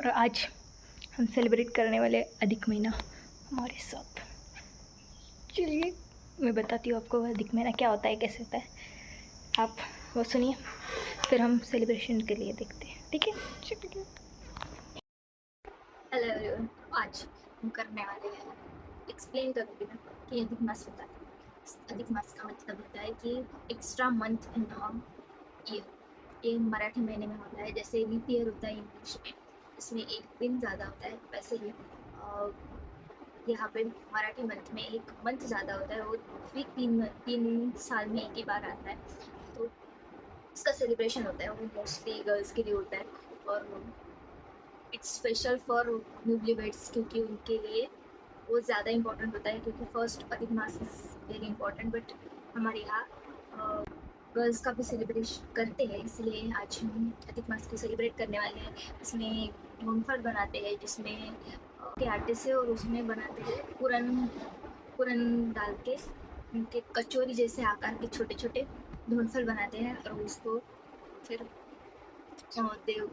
और आज हम सेलिब्रेट करने वाले अधिक महीना हमारे साथ। चलिए मैं बताती हूँ आपको अधिक महीना क्या होता है, कैसे होता है, आप वो सुनिए, फिर हम सेलिब्रेशन के लिए देखते हैं, ठीक है। चलिए। हेलो एवरीवन, आज हम करने वाले हैं एक्सप्लेन करूँगी मैं कि अधिक मास होता है। अधिक मास का मतलब होता है कि एक्स्ट्रा मंथ इन ईयर। ये मराठी महीने में होता है, जैसे लीप ईयर होता है इंग्लिश में, इसमें एक दिन ज़्यादा होता है। वैसे ही यहाँ पे मराठी मंथ में एक मंथ ज़्यादा होता है, वो भी तीन साल में एक ही बार आता है। तो इसका सेलिब्रेशन होता है, वो मोस्टली गर्ल्स के लिए होता है और it's special for newly weds, क्योंकि उनके लिए वो ज़्यादा इम्पोर्टेंट होता है, क्योंकि फर्स्ट अधिक mass is very important. But हमारे यहाँ गर्ल्स का भी सेलिब्रेशन करते हैं, इसलिए आज हम अधिक मास को सेलिब्रेट करने वाले हैं। इसमें ढूंढफल बनाते हैं, जिसमें के आटे से, और उसमें बनाते हैं पूरन डाल के उनके कचौरी जैसे आकार के छोटे छोटे ढूंढफल बनाते हैं, और उसको फिर देव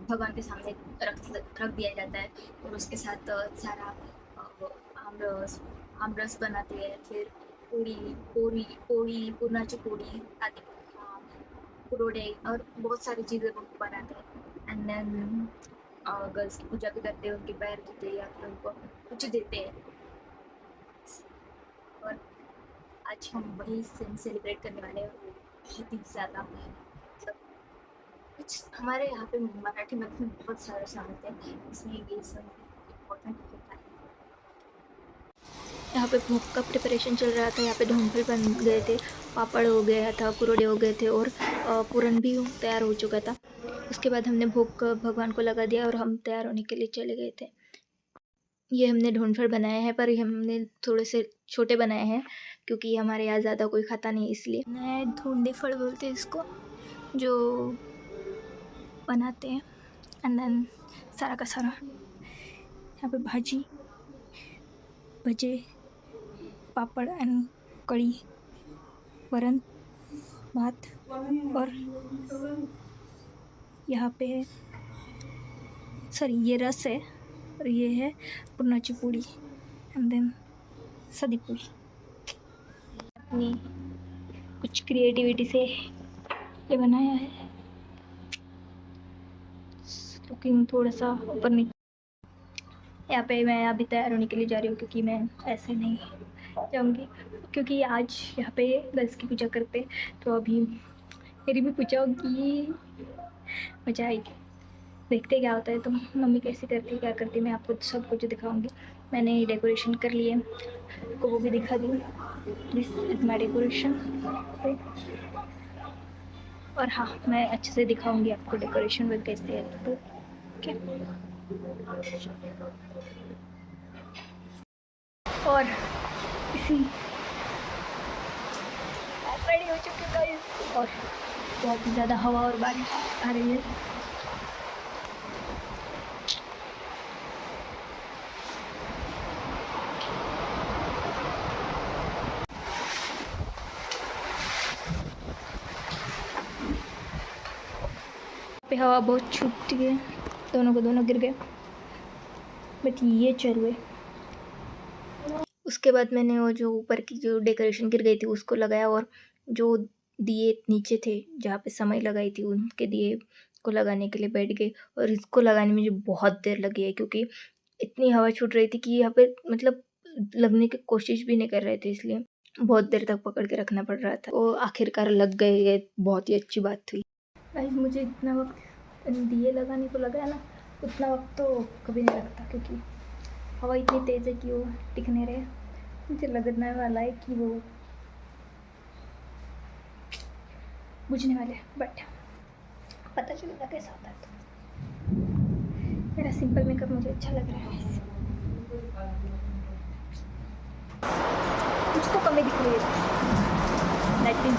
भगवान के सामने रख दिया जाता है। और उसके साथ सारा आमरस आमरस बनाते हैं, फिर पूरणाची पोळी आदि, कुरोड़े और बहुत सारी चीज़ें बनाते हैं। एंड देन गर्ल्स की पूजा भी करते हैं, उनके पैर धोते हैं या फिर उनको कुछ देते हैं। और आज हम वही सेलिब्रेट करने वाले हैं, बहुत ही ज़्यादा। मतलब कुछ हमारे यहाँ पे मराठी में बहुत सारे शब्द हैं, इसमें ये सब इम्पोर्टेंट होता है। यहाँ पे भोग का प्रिपरेशन चल रहा था, यहाँ पे ढोंगफल बन गए थे, पापड़ हो गया था, कुरोड़े हो गए थे और पूरन भी तैयार हो चुका था। उसके बाद हमने भोग भगवान को लगा दिया और हम तैयार होने के लिए चले गए थे। ये हमने ढोंढफल बनाए हैं, पर हमने थोड़े से छोटे बनाए हैं क्योंकि हमारे यहाँ ज़्यादा कोई खाता नहीं, इसलिए। नए ढूंढे फल बोलते हैं इसको, जो बनाते हैं। एंड देन सारा का सारा यहाँ पे भाजी, भजे, पापड़ एंड कड़ी, वरण भात, और यहाँ पे सॉरी ये रस है और ये है पुरनाची पूड़ी एंड देन सदी पूड़ी। अपनी कुछ क्रिएटिविटी से ये बनाया है, लुकिंग थोड़ा सा ऊपर नीचे। यहाँ पे मैं अभी तैयार होने के लिए जा रही हूँ, क्योंकि मैं ऐसे नहीं जाऊँगी, क्योंकि आज यहाँ पे गर्ल्स की पूजा करते, तो अभी मेरी भी पूजा होगी, मज़ा आएगी। देखते क्या होता है, तो मम्मी कैसे करती है, क्या करती है, मैं आपको सब कुछ दिखाऊंगी। मैंने डेकोरेशन कर लिए, आपको वो भी दिखा दी। This is my decoration. और हाँ, मैं अच्छे से दिखाऊंगी आपको डेकोरेशन में कैसे है, तो क्या। और इसी रेडी हो चुके गाइस, और बहुत ही ज़्यादा हवा और बारिश आ रही है। पे हवा बहुत छूट गई, दोनों को दोनों गिर गए, बट ये चल गए। उसके बाद मैंने वो जो ऊपर की जो डेकोरेशन गिर गई थी उसको लगाया, और जो दिए नीचे थे जहाँ पे समय लगाई थी उनके दिए को लगाने के लिए बैठ गए। और इसको लगाने में मुझे बहुत देर लगी है, क्योंकि इतनी हवा छूट रही थी कि यहाँ पे मतलब लगने की कोशिश भी नहीं कर रहे थे, इसलिए बहुत देर तक पकड़ के रखना पड़ रहा था। वो आखिरकार लग गए, ये बहुत ही अच्छी बात थी। गाइस मुझे इतना वक्त दिए लगाने को लगा है ना, उतना वक्त तो कभी नहीं लगता, क्योंकि हवा इतनी तेज़ है कि वो टिक नहीं रहे। मुझे लगने वाला है कि वो बुझने वाले हैं, बट पता चलेगा कैसा होता है। तो मेरा सिंपल मेकअप मुझे अच्छा लग रहा है। कुछ तो कमी दिख रही है, lighting.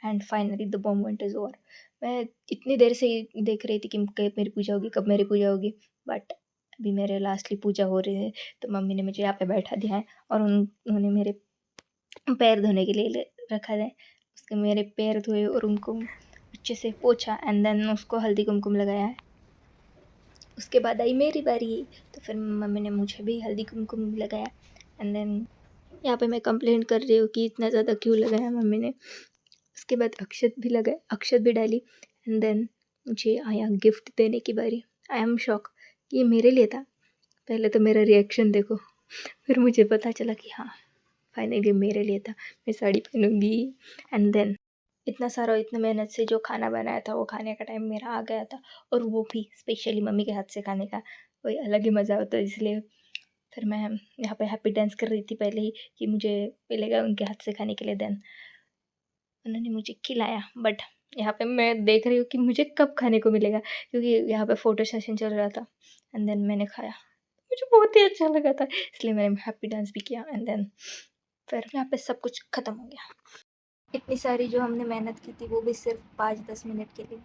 And finally the moment is over. मैं इतनी देर से देख रही थी कि कब मेरी पूजा होगी, कब मेरी पूजा होगी, बट अभी मेरे लास्टली पूजा हो रही है, तो मम्मी ने मुझे यहाँ पे बैठा दिया है और उन्होंने मेरे पैर धोने के लिए रखा है। उसके मेरे पैर धोए और उनको अच्छे से पोंछा एंड देन उसको हल्दी कुमकुम लगाया है। उसके बाद आई मेरी बारी, तो फिर मम्मी ने मुझे भी हल्दी कुमकुम लगाया एंड देन यहाँ पे मैं कंप्लेंट कर रही हूँ कि इतना ज़्यादा क्यों लगाया मम्मी ने। उसके बाद अक्षत भी डाली एंड देन मुझे आया गिफ्ट देने की बारी। आई एम शॉक कि ये मेरे लिए था। पहले तो मेरा रिएक्शन देखो, फिर मुझे पता चला कि हाँ फाइनली मेरे लिए था, मैं साड़ी पहनूंगी। एंड देन इतना मेहनत से जो खाना बनाया था वो खाने का टाइम मेरा आ गया था, और वो भी स्पेशली मम्मी के हाथ से खाने का कोई अलग ही मज़ा होता है। इसलिए फिर मैं यहाँ पे हैप्पी डांस कर रही थी पहले ही कि मुझे मिलेगा उनके हाथ से खाने के लिए। देन उन्होंने मुझे खिलाया, बट यहाँ पे मैं देख रही हूँ कि मुझे कब खाने को मिलेगा, क्योंकि यहाँ पे फ़ोटो सेशन चल रहा था। एंड देन मैंने खाया, मुझे बहुत ही अच्छा लगा था, इसलिए मैंने हैप्पी डांस भी किया। एंड देन फिर यहाँ पे सब कुछ ख़त्म हो गया। इतनी सारी जो हमने मेहनत की थी वो भी सिर्फ 5-10 मिनट के लिए।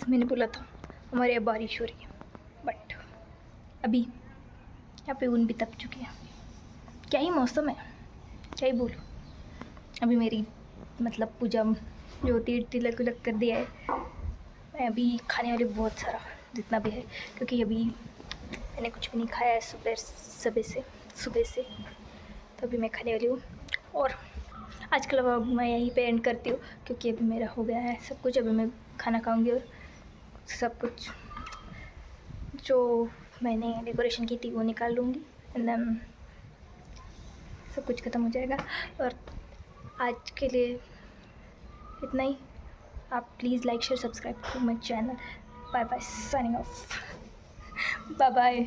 मैंने बोला था हमारे यहाँ बारिश हो रही है, बट अभी यहाँ पे ऊन भी तप चुकी है। क्या ही मौसम है, क्या ही बोलूँ। अभी मेरी मतलब पूजा जो होती है तिलक विलक कर दिया है। मैं अभी खाने वाली बहुत सारा जितना भी है, क्योंकि अभी मैंने कुछ भी नहीं खाया है सुबह से, तो अभी मैं खाने वाली हूँ। और आज का व्लॉग मैं यहीं पे एंड करती हूँ, क्योंकि अभी मेरा हो गया है सब कुछ। अभी मैं खाना खाऊंगी और सब कुछ जो मैंने डेकोरेशन की थी वो निकाल लूँगी एंड देन सब कुछ ख़त्म हो जाएगा। और आज के लिए इतना ही। आप please like share subscribe to my channel. Bye bye, signing off. Bye bye.